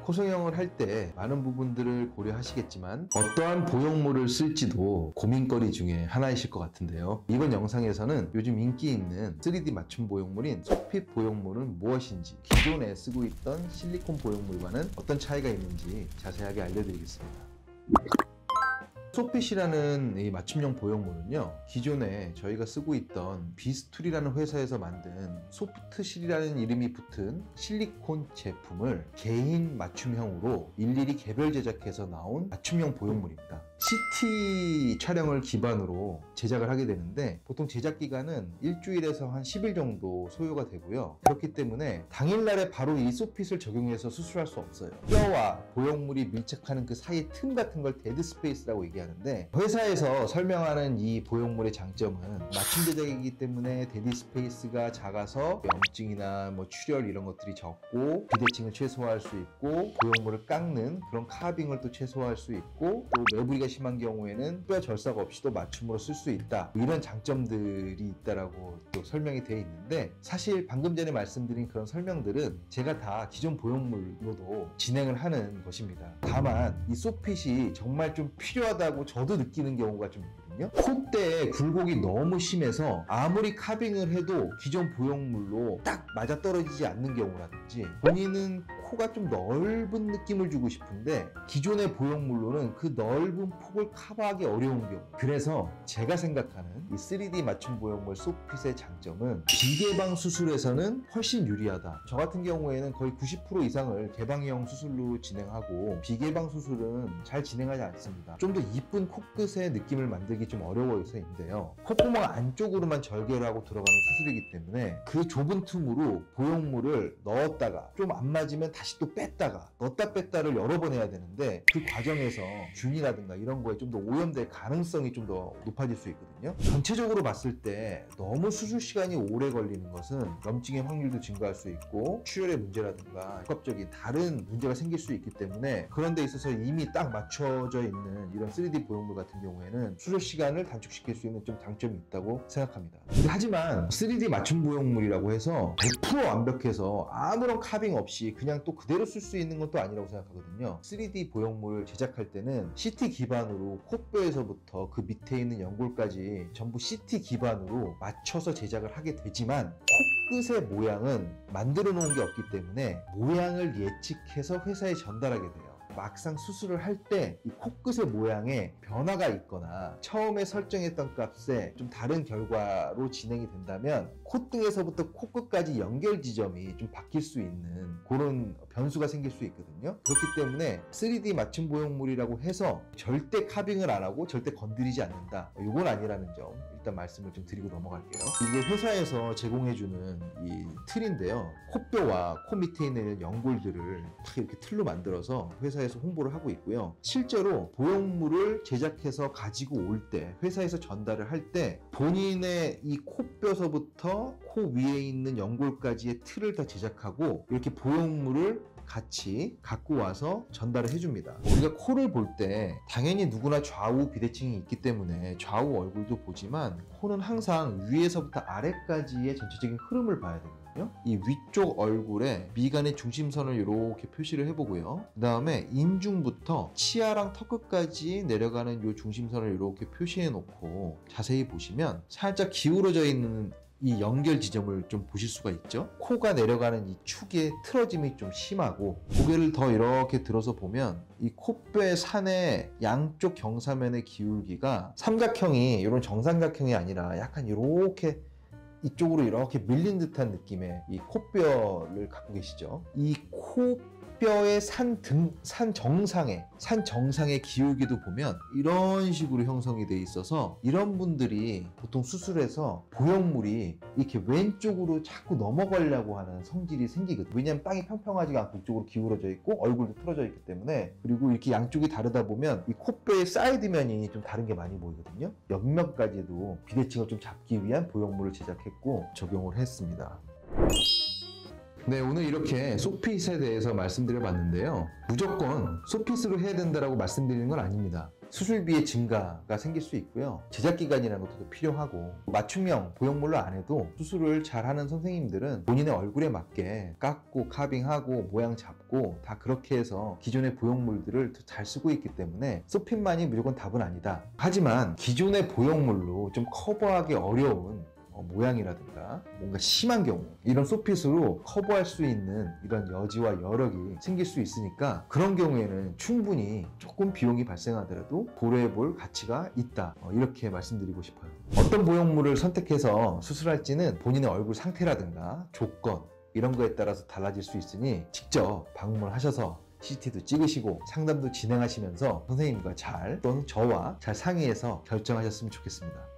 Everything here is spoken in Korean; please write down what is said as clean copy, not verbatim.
코 성형을 할 때 많은 부분들을 고려하시겠지만 어떠한 보형물을 쓸지도 고민거리 중에 하나이실 것 같은데요. 이번 영상에서는 요즘 인기 있는 3D 맞춤 보형물인 소핏 보형물은 무엇인지, 기존에 쓰고 있던 실리콘 보형물과는 어떤 차이가 있는지 자세하게 알려드리겠습니다. 소핏이라는 이 맞춤형 보형물은요, 기존에 저희가 쓰고 있던 비스툴이라는 회사에서 만든 소프트실이라는 이름이 붙은 실리콘 제품을 개인 맞춤형으로 일일이 개별 제작해서 나온 맞춤형 보형물입니다. CT 촬영을 기반으로 제작을 하게 되는데 보통 제작 기간은 일주일에서 한 10일 정도 소요가 되고요. 그렇기 때문에 당일날에 바로 이 소핏을 적용해서 수술할 수 없어요. 뼈와 보형물이 밀착하는 그 사이 틈 같은 걸 데드 스페이스라고 얘기하는데, 회사에서 설명하는 이 보형물의 장점은 맞춤 제작이기 때문에 데드 스페이스가 작아서 염증이나 출혈 이런 것들이 적고 비대칭을 최소화할 수 있고, 보형물을 깎는 그런 카빙을 또 최소화할 수 있고, 또 매부리가 심한 경우에는 뼈 절삭 없이도 맞춤으로 쓸 수 있다, 이런 장점들이 있다라고 또 설명이 되어 있는데, 사실 방금 전에 말씀드린 그런 설명들은 제가 다 기존 보형물로도 진행을 하는 것입니다. 다만 이 소핏이 정말 좀 필요하다고 저도 느끼는 경우가 좀 있거든요. 콧대에 굴곡이 너무 심해서 아무리 카빙을 해도 기존 보형물로 딱 맞아떨어지지 않는 경우라든지, 본인은 코가 좀 넓은 느낌을 주고 싶은데 기존의 보형물로는 그 넓은 폭을 커버하기 어려운 경우, 그래서 제가 생각하는 이 3D 맞춤 보형물 소핏의 장점은 비개방 수술에서는 훨씬 유리하다. 저 같은 경우에는 거의 90% 이상을 개방형 수술로 진행하고, 비개방 수술은 잘 진행하지 않습니다. 좀 더 이쁜 코끝의 느낌을 만들기 좀 어려워서인데요, 콧구멍 안쪽으로만 절개를 하고 들어가는 수술이기 때문에 그 좁은 틈으로 보형물을 넣었다가 좀 안 맞으면 다시 또 뺐다가 넣었다 뺐다를 여러 번 해야 되는데, 그 과정에서 균이라든가 이런 거에 좀 더 오염될 가능성이 좀 더 높아질 수 있거든요. 전체적으로 봤을 때 너무 수술 시간이 오래 걸리는 것은 염증의 확률도 증가할 수 있고, 출혈의 문제라든가 복합적인 다른 문제가 생길 수 있기 때문에, 그런 데 있어서 이미 딱 맞춰져 있는 이런 3D 보형물 같은 경우에는 수술 시간을 단축시킬 수 있는 좀 장점이 있다고 생각합니다. 하지만 3D 맞춤 보형물이라고 해서 100% 완벽해서 아무런 카빙 없이 그냥 또 그대로 쓸 수 있는 것도 아니라고 생각하거든요. 3D 보형물을 제작할 때는 CT 기반으로 콧뼈에서부터 그 밑에 있는 연골까지 전부 CT 기반으로 맞춰서 제작을 하게 되지만, 코끝의 모양은 만들어 놓은 게 없기 때문에 모양을 예측해서 회사에 전달하게 돼요. 막상 수술을 할 때 이 코끝의 모양에 변화가 있거나 처음에 설정했던 값에 좀 다른 결과로 진행이 된다면 콧등에서부터 코끝까지 연결 지점이 좀 바뀔 수 있는 그런 변수가 생길 수 있거든요. 그렇기 때문에 3D 맞춤 보형물이라고 해서 절대 카빙을 안 하고 절대 건드리지 않는다, 이건 아니라는 점 일단 말씀을 좀 드리고 넘어갈게요. 이게 회사에서 제공해주는 이 틀인데요, 콧뼈와 코 밑에 있는 연골들을 딱 이렇게 틀로 만들어서 회사에서 홍보를 하고 있고요. 실제로 보형물을 제작해서 가지고 올 때, 회사에서 전달을 할 때 본인의 이 코뼈서부터 코 위에 있는 연골까지의 틀을 다 제작하고 이렇게 보형물을 같이 갖고 와서 전달을 해줍니다. 우리가 코를 볼 때 당연히 누구나 좌우 비대칭이 있기 때문에 좌우 얼굴도 보지만, 코는 항상 위에서부터 아래까지의 전체적인 흐름을 봐야 되거든요. 이 위쪽 얼굴에 미간의 중심선을 이렇게 표시를 해보고요, 그 다음에 인중부터 치아랑 턱끝까지 내려가는 이 중심선을 이렇게 표시해 놓고 자세히 보시면 살짝 기울어져 있는 이 연결 지점을 좀 보실 수가 있죠. 코가 내려가는 이 축의 틀어짐이 좀 심하고, 고개를 더 이렇게 들어서 보면 이 코뼈의 산의 양쪽 경사면의 기울기가 삼각형이 이런 정삼각형이 아니라 약간 이렇게 이쪽으로 이렇게 밀린 듯한 느낌의 이 코뼈를 갖고 계시죠. 이 코뼈의 산 정상의 기울기도 보면 이런 식으로 형성이 돼 있어서, 이런 분들이 보통 수술해서 보형물이 이렇게 왼쪽으로 자꾸 넘어가려고 하는 성질이 생기거든요. 왜냐하면 땅이 평평하지가 않고 이쪽으로 기울어져 있고 얼굴도 틀어져 있기 때문에. 그리고 이렇게 양쪽이 다르다 보면 이 코뼈의 사이드면이 좀 다른 게 많이 보이거든요. 옆면까지도 비대칭을 좀 잡기 위한 보형물을 제작했고 적용을 했습니다. 네, 오늘 이렇게 소핏에 대해서 말씀드려 봤는데요. 무조건 소핏으로 해야 된다고 말씀드리는 건 아닙니다. 수술비의 증가가 생길 수 있고요. 제작기간이라는 것도 필요하고, 맞춤형 보형물로 안 해도 수술을 잘하는 선생님들은 본인의 얼굴에 맞게 깎고 카빙하고 모양 잡고 다 그렇게 해서 기존의 보형물들을 더 잘 쓰고 있기 때문에 소핏만이 무조건 답은 아니다. 하지만 기존의 보형물로 좀 커버하기 어려운 모양이라든가 뭔가 심한 경우, 이런 소핏으로 커버할 수 있는 이런 여지와 여력이 생길 수 있으니까 그런 경우에는 충분히 조금 비용이 발생하더라도 고려해 볼 가치가 있다, 이렇게 말씀드리고 싶어요. 어떤 보형물을 선택해서 수술할지는 본인의 얼굴 상태라든가 조건, 이런 거에 따라서 달라질 수 있으니 직접 방문하셔서 CT도 찍으시고 상담도 진행하시면서 선생님과 잘, 또는 저와 잘 상의해서 결정하셨으면 좋겠습니다.